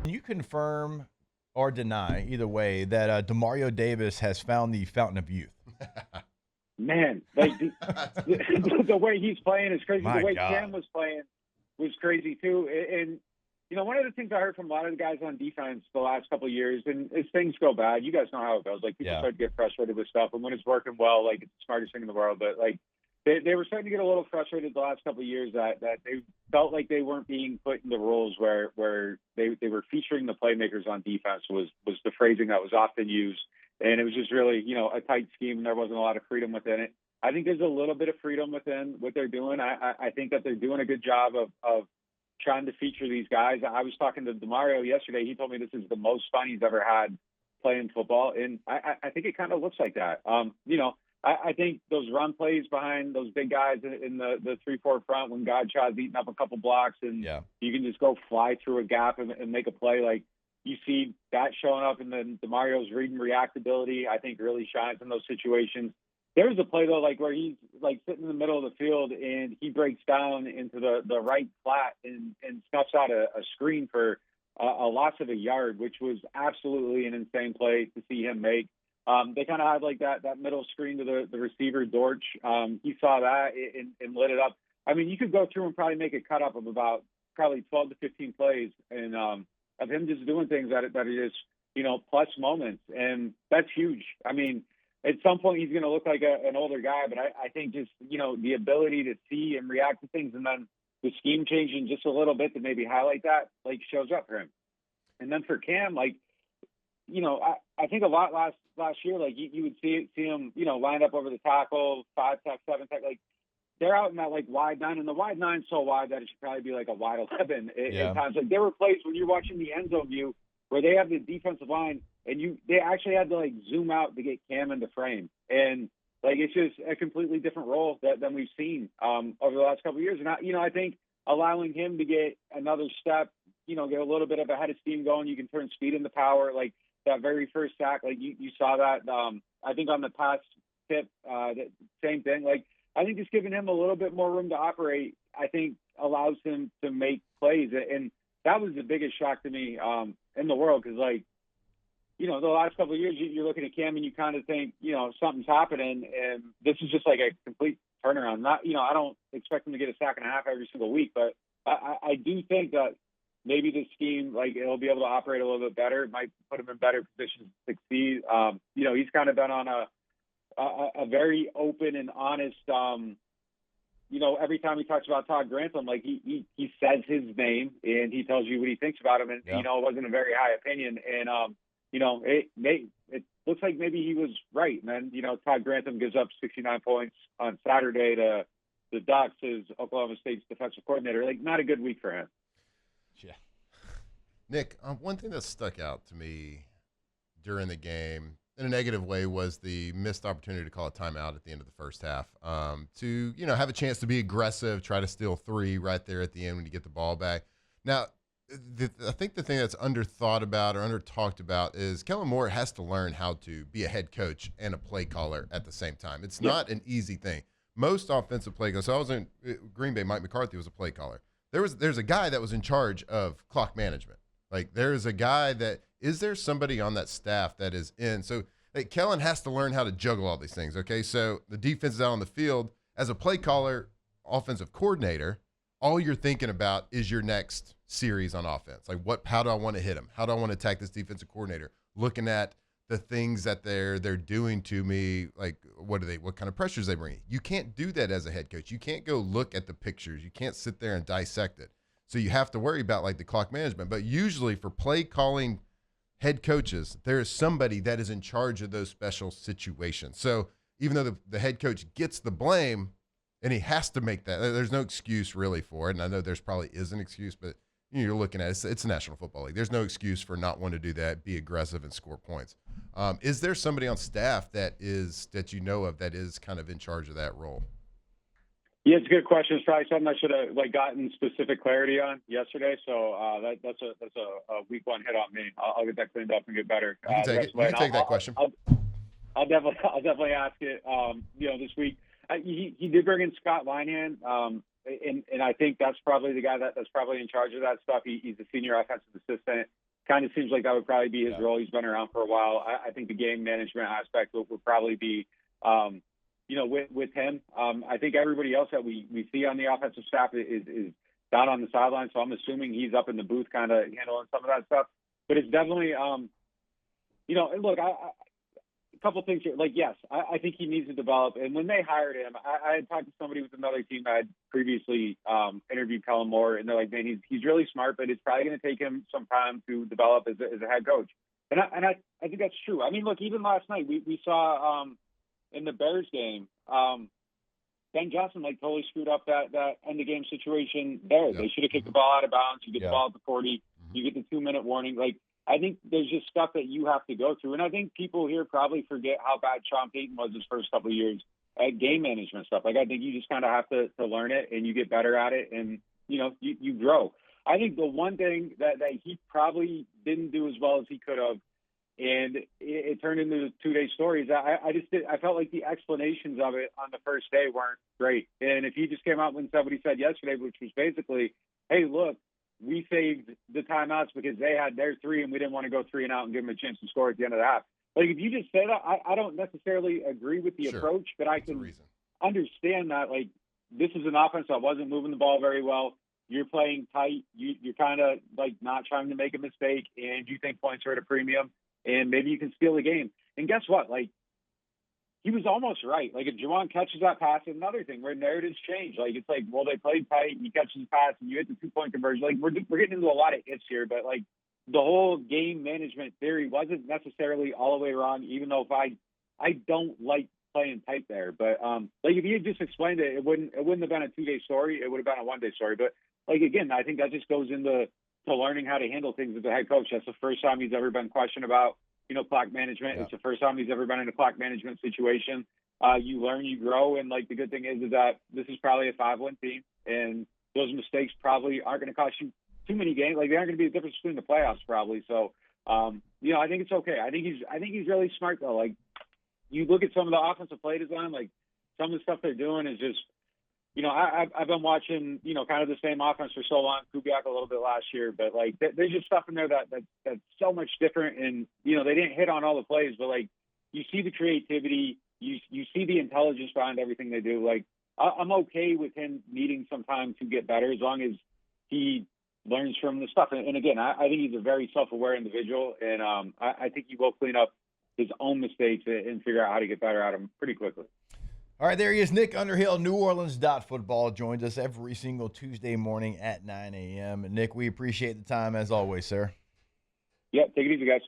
Can you confirm or deny, either way, that Demario Davis has found the fountain of youth? Man, like the way he's playing is crazy. My The way God. Cam was playing was crazy too. And one of the things I heard from a lot of the guys on defense the last couple of years, and as things go bad, you guys know how it goes. Like people start to get frustrated with stuff, and when it's working well, like it's the smartest thing in the world. But like they were starting to get a little frustrated the last couple of years that they felt like they weren't being put in the roles where they were featuring the playmakers on defense was the phrasing that was often used. And it was just really, a tight scheme, and there wasn't a lot of freedom within it. I think there's a little bit of freedom within what they're doing. I think that they're doing a good job of trying to feature these guys. I was talking to Demario yesterday. He told me this is the most fun he's ever had playing football, and I think it kind of looks like that. I think those run plays behind those big guys in the 3-4 front when Godchild's eating up a couple blocks, and you can just go fly through a gap and make a play like. You see that showing up, and then Demario's read and react ability, I think, really shines in those situations. There was a play, though, like where he's like sitting in the middle of the field and he breaks down into the right flat and snuffs out a screen for a loss of a yard, which was absolutely an insane play to see him make. They kind of had like that middle screen to the receiver, Dortch. He saw that and lit it up. I mean, you could go through and probably make a cut up of about probably 12 to 15 plays and of him just doing things that are just, plus moments. And that's huge. I mean, at some point he's going to look like an older guy, but I think just, the ability to see and react to things and then the scheme changing just a little bit to maybe highlight that, like, shows up for him. And then for Cam, like, I think a lot last year, like you would see him, lined up over the tackle, 5 tech, 7 tech, like, they're out in that like wide 9, and the wide 9's so wide that it should probably be like a wide 11 at times. Like there were plays when you're watching the end zone view where they have the defensive line and they actually had to like zoom out to get Cam into frame. And like it's just a completely different role than we've seen over the last couple of years. And I think allowing him to get another step, get a little bit of a head of steam going, you can turn speed into power. Like that very first sack, like you saw that I think on the pass tip, same thing. Like I think just giving him a little bit more room to operate, I think allows him to make plays. And that was the biggest shock to me in the world because, like, the last couple of years, you're looking at Cam and you kind of think, something's happening. And this is just like a complete turnaround. Not, I don't expect him to get a sack and a half every single week, but I do think that maybe this scheme, like, it'll be able to operate a little bit better. It might put him in better positions to succeed. He's kind of been on a very open and honest, every time he talks about Todd Grantham, like he says his name and he tells you what he thinks about him. And, it wasn't a very high opinion. And, it looks like maybe he was right. And then, Todd Grantham gives up 69 points on Saturday to the Ducks as Oklahoma State's defensive coordinator. Like, not a good week for him. Yeah. Nick, one thing that stuck out to me during the game in a negative way was the missed opportunity to call a timeout at the end of the first half to, have a chance to be aggressive, try to steal 3 right there at the end when you get the ball back. Now, I think the thing that's underthought about or under-talked about is Kellen Moore has to learn how to be a head coach and a play caller at the same time. It's not an easy thing. Most offensive play callers, so I was in Green Bay, Mike McCarthy was a play caller. There's a guy that was in charge of clock management. Like, there's a guy is there somebody on that staff that is in? So Kellen has to learn how to juggle all these things, okay? So the defense is out on the field. As a play caller, offensive coordinator, all you're thinking about is your next series on offense. Like, how do I want to hit him? How do I want to attack this defensive coordinator? Looking at the things that they're doing to me, like what kind of pressures they bring. You can't do that as a head coach. You can't go look at the pictures. You can't sit there and dissect it. So you have to worry about like the clock management. But usually for play calling head coaches, there is somebody that is in charge of those special situations. So even though the head coach gets the blame and he has to make that, there's no excuse really for it. And I know there's probably is an excuse, but you're looking at it's the National Football League. There's no excuse for not wanting to do that, be aggressive and score points. Is there somebody on staff that you know of that is kind of in charge of that role? Yeah, it's a good question. It's probably something I should have gotten specific clarity on yesterday. So that's a week one hit on me. I'll get that cleaned up and get better. You can take it. You can take that question. I'll definitely ask it. This week he did bring in Scott Linehan, and I think that's probably the guy that's probably in charge of that stuff. He's a senior offensive assistant. kind of seems like that would probably be his Yeah. role. He's been around for a while. I think the game management aspect would probably be, with him. I think everybody else that we see on the offensive staff is down on the sideline, so I'm assuming he's up in the booth kind of handling some of that stuff. But it's definitely, look, a couple things here. Like, yes, I think he needs to develop. And when they hired him, I had talked to somebody with another team that had previously interviewed Kellen Moore, and they're like, man, he's really smart, but it's probably going to take him some time to develop as a head coach. And I think that's true. I mean, look, even last night we saw in the Bears game, Ben Johnson totally screwed up that end of game situation there. Yep. They should have kicked the ball out of bounds. You get the ball at the 40. Mm-hmm. You get the 2-minute warning. I think there's just stuff that you have to go through. And I think people here probably forget how bad Sean Payton was his first couple of years at game management stuff. I think you just kind of have to learn it, and you get better at it, and, you grow. I think the one thing that he probably didn't do as well as he could have, and it turned into 2-day stories. I felt like the explanations of it on the first day weren't great. And if he just came out when somebody said yesterday, which was basically, hey, look, we saved the timeouts because they had their 3 and we didn't want to go 3 and out and give them a chance to score at the end of the half. If you just say that, I don't necessarily agree with the approach, but I can understand that, this is an offense that wasn't moving the ball very well. You're playing tight. You're kind of not trying to make a mistake, and you think points are at a premium, and maybe you can steal the game. And guess what? He was almost right. If Juwan catches that pass, another thing where narratives change. It's well, they played tight, you catch the pass, and you hit the 2-point conversion. We're getting into a lot of ifs here, but the whole game management theory wasn't necessarily all the way wrong, even though if I don't like playing tight there. But if you had just explained it, it wouldn't have been a 2-day story. It would have been a 1-day story. But again, I think that just goes into learning how to handle things as a head coach. That's the first time he's ever been questioned about clock management. Yeah. It's the first time he's ever been in a clock management situation. You learn, you grow, and the good thing is that this is probably a 5-win team, and those mistakes probably aren't going to cost you too many games. They aren't going to be the difference between the playoffs probably. So, I think it's okay. I think he's really smart though. You look at some of the offensive play design, some of the stuff they're doing is just, I've been watching, kind of the same offense for so long, Kubiak a little bit last year, but there's just stuff in there that's so much different. And, they didn't hit on all the plays, but you see the creativity, you see the intelligence behind everything they do. I'm okay with him needing some time to get better as long as he learns from the stuff. And again, I think he's a very self-aware individual, and I think he will clean up his own mistakes and figure out how to get better at them pretty quickly. All right, there he is, Nick Underhill, neworleans.football, joins us every single Tuesday morning at 9 a.m. Nick, we appreciate the time as always, sir. Yeah, take it easy, guys.